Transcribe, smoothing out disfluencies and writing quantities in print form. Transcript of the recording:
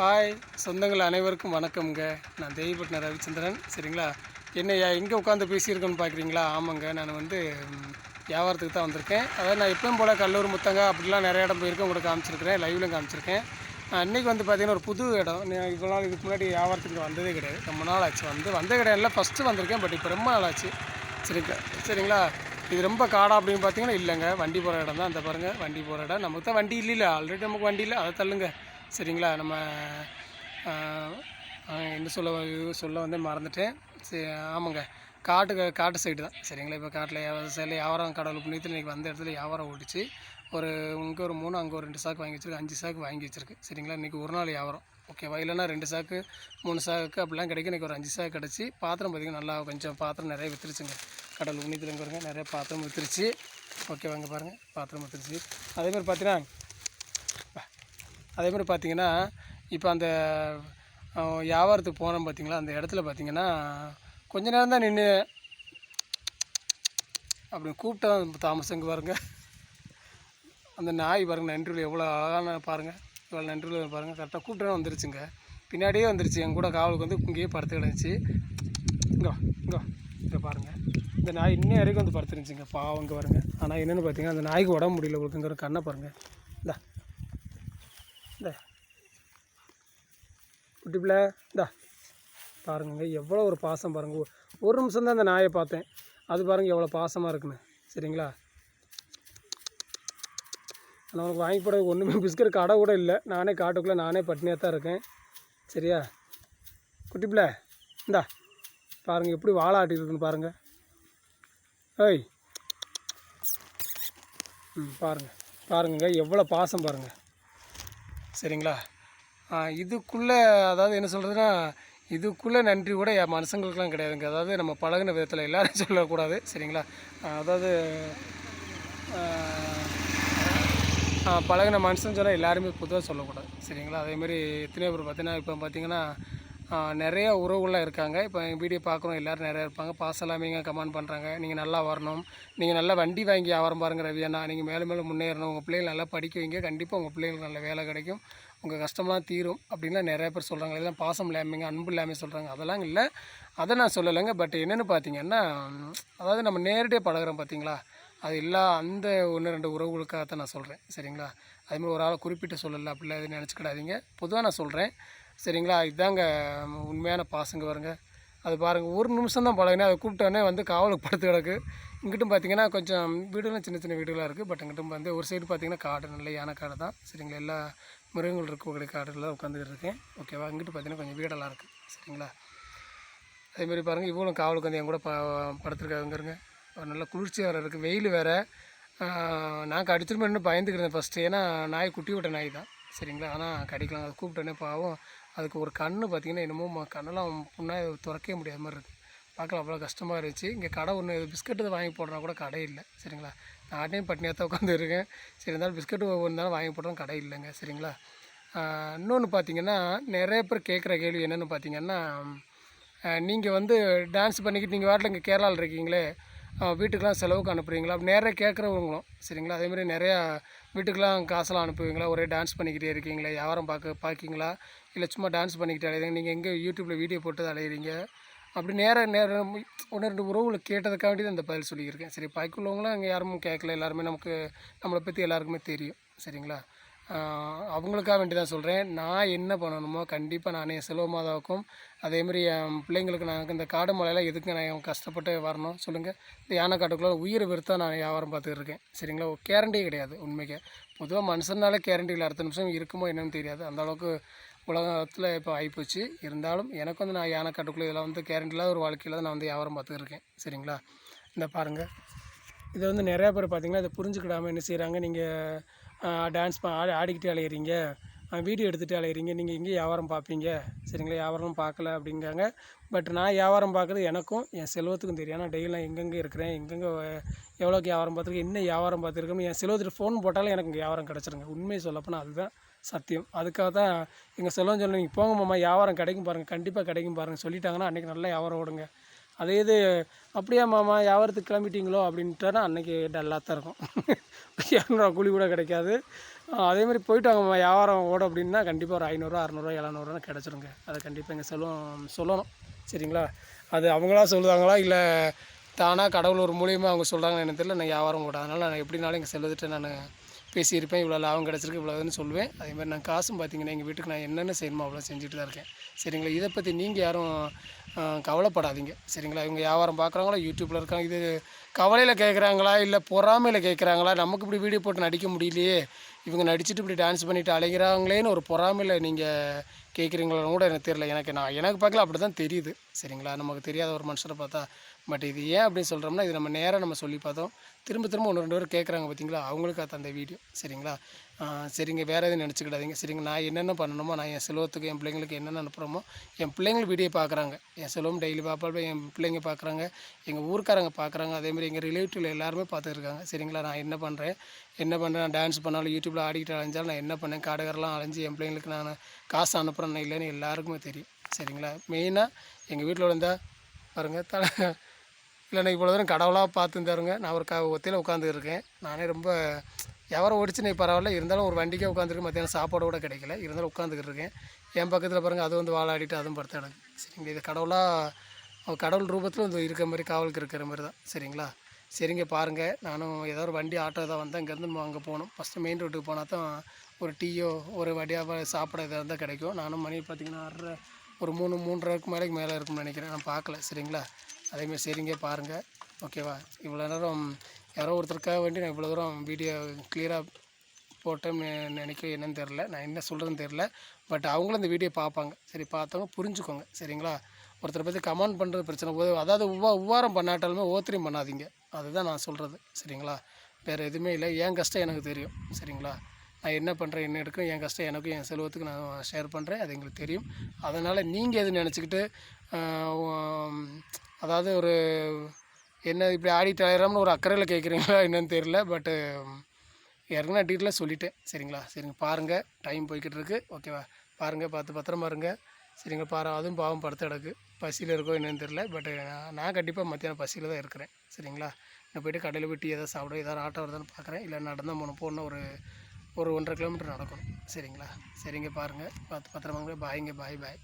Hi சொந்தங்கள் அனைவருக்கும் வணக்கம்ங்க. நான் தெய்வப்பட்டினம் ரவிச்சந்திரன். சரிங்களா? என்னையா எங்கே உட்காந்து பேசியிருக்கேன்னு பார்க்குறீங்களா? ஆமாங்க, நான் வியாபாரத்துக்கு தான் வந்திருக்கேன். அதாவது நான் எப்பவும் போல் கடலூர், முத்தங்க அப்படிலாம் நிறைய இடம் போயிருக்கேன், உங்களுக்கு காமிச்சிருக்கிறேன், லைவ்லையும் காமிச்சிருக்கேன். அன்றைக்கி பார்த்தீங்கன்னா ஒரு புது இடம். நான் இவ்வளோ நாள் இதுக்கு முன்னாடி வியாபாரத்துக்கு வந்ததே கிடையாது. ரொம்ப நாள் ஆச்சு வந்த கிடையாது. ஃபஸ்ட்டு வந்திருக்கேன், பட் இப்போ ரொம்ப நாள் ஆச்சு. சரிங்களா? இது ரொம்ப காடா அப்படின்னு பார்த்தீங்கன்னா இல்லைங்க, வண்டி போகிற இடம் தான். அந்த பாருங்கள், வண்டி போகிற இடம். நமக்கு தான் வண்டி இல்லைல்ல, ஆல்ரெடி நமக்கு வண்டி இல்லை, அதை தள்ளுங்க. சரிங்களா? நம்ம என்ன சொல்ல வந்து மறந்துட்டேன். சரி, ஆமாங்க, காட்டு சைடு தான். சரிங்களா? இப்போ காட்டில் வியாபாரம் கடவுள் புண்ணியத்தில் இன்றைக்கி வந்த இடத்துல வியாபாரம் ஓடிச்சு. இங்கே ஒரு 3, அங்கே ஒரு 2 சாக்கு வாங்கி வச்சுருக்கு, 5 சாக்கு வாங்கி வச்சுருக்கு. சரிங்களா? இன்றைக்கி ஒரு நாள் வியாபாரம் ஓகேவா? இல்லைன்னா 2 சாக்கு 3 சாக்கு அப்படிலாம் கிடைக்கும். இன்றைக்கி ஒரு 5 சாக்கு கிடச்சி. பாத்திரம் பார்த்திங்கன்னா நல்லா கொஞ்சம் பாத்திரம் நிறைய விற்றுருச்சுங்க. கடவுள் புண்ணியத்தில் இங்கே பாருங்கள், நிறைய பாத்திரம் விற்றுருச்சு. ஓகேவா? இங்கே பாருங்கள், பாத்திரம் விற்றுருச்சு. அதேமாதிரி பார்த்தீங்கன்னா இப்போ அந்த வியாபாரத்துக்கு போனோம் பார்த்தீங்களா, அந்த இடத்துல பார்த்தீங்கன்னா கொஞ்ச நேரம் தான் நின்று அப்படி கூப்பிட்டா தாமசங்க பாருங்கள். அந்த நாய் பாருங்கள், நன்றியில் எவ்வளோ அழகான பாருங்கள், இவ்வளோ நன்றியில் பாருங்கள். கரெக்டாக கூப்பிட்டா வந்துருச்சுங்க, பின்னாடியே வந்துருச்சு. என் கூட காவலுக்கு வந்து இங்கேயே படுத்து கிடந்துச்சு. இங்கே பாருங்கள், இந்த நாய் இன்னும் வரைக்கும் வந்து படுத்துருந்துச்சுங்க, பாவங்க பாருங்கள். ஆனால் என்னென்னு பார்த்தீங்கன்னா அந்த நாய்க்கு உடம்பு முடியல, உங்களுக்குங்கிற கண்ணை பாருங்கள். இந்த குட்டி பிள்ளை பாருங்க, எவ்வளோ ஒரு பாசம் பாருங்கள். ஒரு நிமிஷம் தான் அந்த நாயை பார்த்தேன், அது பாருங்கள் எவ்வளோ பாசமாக இருக்குன்னு. சரிங்களா? ஆனால் உனக்கு வாங்கி போட ஒன்றுமே பிஸ்கட் கடை கூட இல்லை. நானே காட்டுக்குள்ளே நானே பட்டினியாக தான் இருக்கேன். சரியா குட்டி பிள்ளை? பாருங்கள் எப்படி வாழை ஆட்டிருக்குன்னு பாருங்கள். ஏய், பாருங்க எவ்வளோ பாசம் பாருங்கள். சரிங்களா? இதுக்குள்ளே அதாவது என்ன சொல்கிறதுன்னா, இதுக்குள்ளே நன்றி கூட என் மனுஷங்களுக்கெலாம் கிடையாதுங்க. அதாவது நம்ம பழகின விதத்தில் எல்லோரும் சொல்லக்கூடாது. சரிங்களா? அதாவது பழகின மனுஷன் சொன்னால் எல்லாருமே பொதுவாக சொல்லக்கூடாது. சரிங்களா? அதேமாதிரி எத்தனையோ பேர் பார்த்தீங்கன்னா இப்போ பார்த்தீங்கன்னா நிறைய உறவுகள்லாம் இருக்காங்க. இப்போ எங்கள் வீடியோ பார்க்குறோம், எல்லோரும் நிறையா இருப்பாங்க. பாசலாமேங்க கமெண்ட் பண்ணுறாங்க, நீங்கள் நல்லா வரணும், நீங்கள் நல்லா வண்டி வாங்கி வியாபாரம் பாருங்கள் ரவியண்ணா, நீங்கள் மேலே மேலே முன்னேறணும், உங்கள் பிள்ளைகள் நல்லா படிக்க வைங்க, கண்டிப்பாக உங்கள் பிள்ளைங்களுக்கு நல்ல வேலை கிடைக்கும், உங்கள் கஷ்டம்லாம் தீரும் அப்படின்லாம் நிறைய பேர் சொல்கிறாங்க. எல்லாம் பாசம் இல்லாமல் அன்பு இல்லாமல் சொல்கிறாங்க. அதெல்லாம் இல்லை, அதை நான் சொல்லலைங்க. பட் என்னென்னு பார்த்தீங்கன்னா, அதாவது நம்ம நேரடியாக பழகிறோம் பார்த்தீங்களா, அது இல்லை அந்த 1-2 உறவுகளுக்காகத்தான் நான் சொல்கிறேன். சரிங்களா? அதுமாதிரி ஒரு ஆளை குறிப்பிட்டு சொல்லலை, அப்படிலாம் எதுவும் நினச்சிக்கிடாதீங்க, பொதுவாக நான் சொல்கிறேன். சரிங்களா? இதுதாங்க உண்மையான பாசங்க பாருங்க. அது பாருங்கள், ஒரு நிமிஷம் தான் பழகினேன், அதை கூப்பிட்டோன்னே வந்து காவலுக்கு படுத்து கிடக்கு. இங்கிட்டும் பார்த்தீங்கன்னா கொஞ்சம் வீடுலாம் சின்ன சின்ன வீடுகளாக இருக்குது. பட் இங்கிட்டும் வந்து ஒரு சைடு பார்த்தீங்கன்னா காடு, நல்ல யானை காடு தான். சரிங்களா? எல்லா மிருகங்கள் இருக்கக்கூடிய காடுகளில் உட்காந்துக்கிட்டு இருக்கேன். ஓகேவா? இங்கிட்டு பார்த்தீங்கன்னா கொஞ்சம் வீடெல்லாம் இருக்குது. சரிங்களா? அதேமாதிரி பாருங்கள், இவ்வளோ காவலுக்கு வந்து என் கூட படுத்துருக்காங்கருங்க. நல்ல குளிர்ச்சியாக வேறு இருக்குது, வெயில் வேறு. நான் கடிச்சிருமேன்னு பயந்துக்கிறேன் ஃபஸ்ட்டு, ஏன்னா நாய் குட்டி விட்ட நாய் தான். சரிங்களா? ஆனால் கடிக்கலாம், அதை கூப்பிட்டோன்னே பாவம். அதுக்கு ஒரு கண்ணு பார்த்திங்கன்னா என்னமோ கண்ணெல்லாம் புண்ணாக திறக்கவே முடியாத மாதிரி இருக்குது. பார்க்கலாம், அவ்வளோ கஷ்டமாக இருந்துச்சு. இங்கே கடை ஒன்று பிஸ்கட்டு வாங்கி போடுறா கூட கடை இல்லை. சரிங்களா? நானே பட்டினியாக தான் உட்காந்துருக்கேன். சரி, இருந்தாலும் பிஸ்கட்டு இருந்தாலும் வாங்கி போடுறோம், கடை இல்லைங்க. சரிங்களா? இன்னொன்று பார்த்திங்கன்னா, நிறைய பேர் கேட்குற கேள்வி என்னென்னு பார்த்திங்கன்னா, நீங்கள் வந்து டான்ஸ் பண்ணிக்கிட்டு நீங்கள் வாட்டில் இங்கே கேரளாவில் இருக்கீங்களே, வீட்டுக்கெலாம் செலவுக்கு அனுப்புகிறீங்களா அப்படி நிறைய கேட்குறவங்களும். சரிங்களா? அதேமாதிரி நிறையா வீட்டுக்கெலாம் காசெல்லாம் அனுப்புவீங்களா, ஒரே டான்ஸ் பண்ணிக்கிட்டே இருக்கீங்களா, வியாபாரம் பார்க்கிங்களா, இல்லை சும்மா டான்ஸ் பண்ணிக்கிட்டே அலையிறீங்க, நீங்கள் எங்கே யூடியூப்பில் வீடியோ போட்டு அலையிறீங்க அப்படி நேரம் 1-2 உறவுகளை கேட்டதுக்காண்டி தான் இந்த பதில் சொல்லியிருக்கேன். சரி, பாய்க்குள்ளவங்களாம் அங்கே யாரும் கேட்கல, எல்லாருமே நம்மளை பற்றி எல்லாருக்குமே தெரியும். சரிங்களா? அவங்களுக்காக வேண்டி தான் சொல்கிறேன். நான் என்ன பண்ணணுமோ கண்டிப்பாக நான் என் செல்வ மாதாவுக்கும் அதேமாதிரி என் பிள்ளைங்களுக்கு நான் இந்த காடு மலையெல்லாம் எதுக்கு நான் கஷ்டப்பட்டு வரணும் சொல்லுங்கள்? இந்த யானை காட்டுக்குள்ளே உயிரை வெறுத்தா நான் வியாபாரம் பார்த்துக்கிட்டு இருக்கேன். சரிங்களா? கேரண்டியே கிடையாது உண்மைக்கு. பொதுவாக மனுஷனால கேரண்டி இல்லை, அடுத்த நிமிஷம் இருக்குமோ என்னன்னு தெரியாது, அந்தளவுக்கு உலகத்தில் இப்போ ஆகிப்போச்சு. இருந்தாலும் எனக்கு வந்து நான் யானை காட்டுக்குள்ளே இதெல்லாம் வந்து கேரண்டி இல்லாத ஒரு வாழ்க்கையில் தான் நான் வந்து வியாபாரம் பார்த்துக்கிட்டு இருக்கேன். சரிங்களா? இந்த பாருங்கள், இதை வந்து நிறையா பேர் பார்த்திங்கன்னா இதை புரிஞ்சுக்கிடாமல் என்ன செய்கிறாங்க, நீங்கள் டான்ஸ் ஆடிக்கிட்டே அலையிறீங்க, வீடியோ எடுத்துகிட்டே அலையிறீங்க, நீங்கள் எங்கேயும் வியாபாரம் பார்ப்பீங்க. சரிங்களா? வியாபாரம் பார்க்கல அப்படிங்காங்க. பட் நான் வியாபாரம் பார்க்குறது எனக்கும் என் செல்வத்துக்கும் தெரியும். ஆனால் டெய்லி நான் எங்கெங்கே இருக்கிறேன், எங்கெங்கே எவ்வளோக்கு வியாபாரம் பார்த்துருக்கேன், என்ன வியாபாரம் பார்த்துருக்கேன்னு என் செல்வத்துக்கு ஃபோன் போட்டாலும் எனக்கு இங்கே வியாபாரம் கிடச்சிருங்க. உண்மையை சொல்லப்போனால் அதுதான் சத்தியம். அதுக்காக தான் எங்கள் செல்வம் சொல்லணும், நீங்கள் போங்க மாமா, வியாபாரம் கிடைக்கும் பாருங்கள், கண்டிப்பாக கிடைக்கும் பாருங்கள் சொல்லிட்டாங்கன்னா அன்றைக்கி நல்லா வியாபாரம் ஓடுங்க. அதே இது அப்படியா மாமா வியாபாரத்துக்கு கிளம்பிட்டீங்களோ அப்படின்ட்டா அன்றைக்கி டல்லாக தான் இருக்கும். 200 கூலி கூட கிடைக்காது. அதேமாதிரி போயிட்டு வாங்க வியாபாரம் ஓடும் அப்படின்னா கண்டிப்பாக ஒரு 500, 600, 700 கிடச்சிருங்க. அதை கண்டிப்பாக எங்கள் சொல்லணும். சரிங்களா? அது அவங்களா சொல்லுவாங்களா இல்லை தானாக கடவுள் ஒரு மூலியமாக அவங்க சொல்கிறாங்கன்னு எனக்கு தெரியல. நான் வியாபாரம் ஓடும், அதனால் நான் எப்படினாலும் எங்கள் செல்வத்திட்ட நான் பேசியிருப்பேன். இவ்வளோ லாபம் கிடச்சிருக்கு இவ்வளோன்னு சொல்லுவேன். அதேமாதிரி நான் காசும் பார்த்திங்கன்னா எங்கள் வீட்டுக்கு நான் என்னென்ன செய்யணுமோ அவ்வளோ செஞ்சுட்டு தான் இருக்கேன். சரிங்களா? இதை பற்றி நீங்கள் யாரும் கவலைப்படாதீங்க. சரிங்களா? இவங்க வியாபாரம் பார்க்குறாங்களா, யூடியூப்பில் இருக்காங்க, இது கவலையில் கேட்குறாங்களா இல்லை பொறாமையில் கேட்குறாங்களா, நமக்கு இப்படி வீடியோ போட்டு நடிக்க முடியலையே, இவங்க நடிச்சுட்டு இப்படி டான்ஸ் பண்ணிவிட்டு அலைகிறாங்களேன்னு ஒரு பொறாமையில் நீங்கள் கேட்குறீங்களோன்னு கூட எனக்கு தெரியல. எனக்கு பார்க்கல அப்படி தான் தெரியுது. சரிங்களா? நமக்கு தெரியாத ஒரு மனுஷரை பார்த்தா. பட் இது ஏன் அப்படின்னு சொல்கிறோம்னா, இது நம்ம நேராக நம்ம சொல்லி பார்த்தோம். திரும்ப 1, 2 பேர் கேட்குறாங்க பார்த்தீங்களா, அவங்களுக்கு அந்த வீடியோ. சரிங்களா? சரிங்க, வேறு எதுவும் நினச்சிக்கிடாதீங்க. சரிங்க, நான் என்னென்ன பண்ணணுமோ, நான் என் செல்வத்துக்கு என் பிள்ளைங்களுக்கு என்னென்ன அனுப்புகிறோமோ, என் பிள்ளைங்களுக்கு வீடியோ பார்க்குறாங்க. என் செல்வம் டெய்லி பார்ப்பாங்க, என் பிள்ளைங்க பார்க்குறாங்க, எங்கள் ஊருக்காரங்க பார்க்குறாங்க, அதேமாதிரி எங்கள் ரிலேட்டிவில் எல்லாருமே பார்த்துருக்காங்க. சரிங்களா? நான் என்ன பண்ணுறேன், நான் டான்ஸ் பண்ணாலும் யூடியூப்பில் ஆடிக்கிட்டு அலைஞ்சாலும் நான் என்ன பண்ணேன், காடுகாரெலாம் அலைஞ்சி என் பிள்ளைங்களுக்கு நான் காசு அனுப்புகிறேன்னு இல்லைன்னு எல்லாருக்குமே தெரியும். சரிங்களா? மெயினாக எங்கள் வீட்டில் விழுந்தா பாருங்கள் இல்லைண்ணா இவ்வளோ தூரம் கடவுளாக பார்த்துருந்தாருங்க. நான் ஒரு ஒத்தையில் உட்காந்துருக்கேன். நானே ரொம்ப வியாபாரம் ஓடிச்சுன்னு பரவாயில்ல, இருந்தாலும் ஒரு வண்டிக்கே உட்காந்துருக்கு, மத்தியானம் சாப்பாடு கூட கிடைக்கல, இருந்தாலும் உட்காந்துக்கிட்டு இருக்கேன். என் பக்கத்தில் பாருங்கள் அது வந்து வாழாடிட்டு அதுவும் படுத்து கிடக்கு. சரிங்க, இது கடவுள் ரூபத்தில் வந்து இருக்கிற மாதிரி காவலுக்கு இருக்கிற மாதிரி தான். சரிங்களா? சரிங்க, பாருங்கள், நானும் ஏதோ ஒரு வண்டி ஆட்டோ தான் வந்தேன். இங்கேருந்து அங்கே போகணும். ஃபஸ்ட்டு மெயின் ரோட்டுக்கு போனால் தான் ஒரு டீயோ ஒரு வண்டியாக சாப்பிட இதாக இருந்தால் கிடைக்கும். நானும் மணி பார்த்திங்கன்னா 6:30 ஒரு 3:30க்கு மேலே இருக்கும்னு நினைக்கிறேன். நான் பார்க்கல. சரிங்களா? அதேமாதிரி சரிங்க, பாருங்கள். ஓகேவா? இவ்வளோ நேரம் யாரோ ஒருத்தருக்காக வேண்டி நான் இவ்வளோ தூரம் வீடியோ கிளியராக போட்டேன்னு நினைக்க என்னன்னு தெரில, நான் என்ன சொல்கிறதுன்னு தெரில. பட் அவங்களும் இந்த வீடியோ பார்ப்பாங்க. சரி, பார்த்தவங்க புரிஞ்சுக்கோங்க. சரிங்களா? ஒருத்தரை பற்றி கமெண்ட் பண்ணுறது பிரச்சனை போது, அதாவது உவ்வாரம் பண்ணாட்டாலுமே ஓத்திரியும் பண்ணாதீங்க. அதுதான் நான் சொல்கிறது. சரிங்களா? வேறு எதுவுமே இல்லை. என் கஷ்டம் எனக்கு தெரியும். சரிங்களா? நான் என்ன பண்ணுறேன், என்ன எடுக்கும், என் கஷ்டம் எனக்கும் என் செல்வத்துக்கு நான் ஷேர் பண்ணுறேன். அது எங்களுக்கு தெரியும். அதனால் நீங்கள் எது நினச்சிக்கிட்டு அதாவது ஒரு என்ன இப்படி ஆடிட்டு அலையிறோம்னு ஒரு அக்கறையில் கேட்குறீங்களா என்னன்னு தெரியல. பட்டு ஏற்கனவே டீட்டெயிலாக சொல்லிட்டேன். சரிங்களா? சரிங்க, பாருங்கள், டைம் போய்கிட்டு இருக்குது. ஓகேவா? பாருங்கள், பார்த்து பத்திரமா இருங்க. சரிங்க, அதுவும் பாவம் படுத்த கிடக்கு, பசியில் இருக்கோ என்னன்னு தெரில. பட்டு நான் கண்டிப்பாக மத்தியானம் பசியில் தான் இருக்கிறேன். சரிங்களா? நான் போய்ட்டு கடையில் போய் டீ எதாவது சாப்பிட, ஏதாவது ஆட்டோ வருதான்னு பார்க்குறேன். இல்லை நடந்தால் போகணும், ஒரு 1.5 கிலோமீட்டர் நடக்கணும். சரிங்களா? சரிங்க, பாருங்கள், பார்த்து பத்திரமாங்க. பாய்ங்க, பாய்.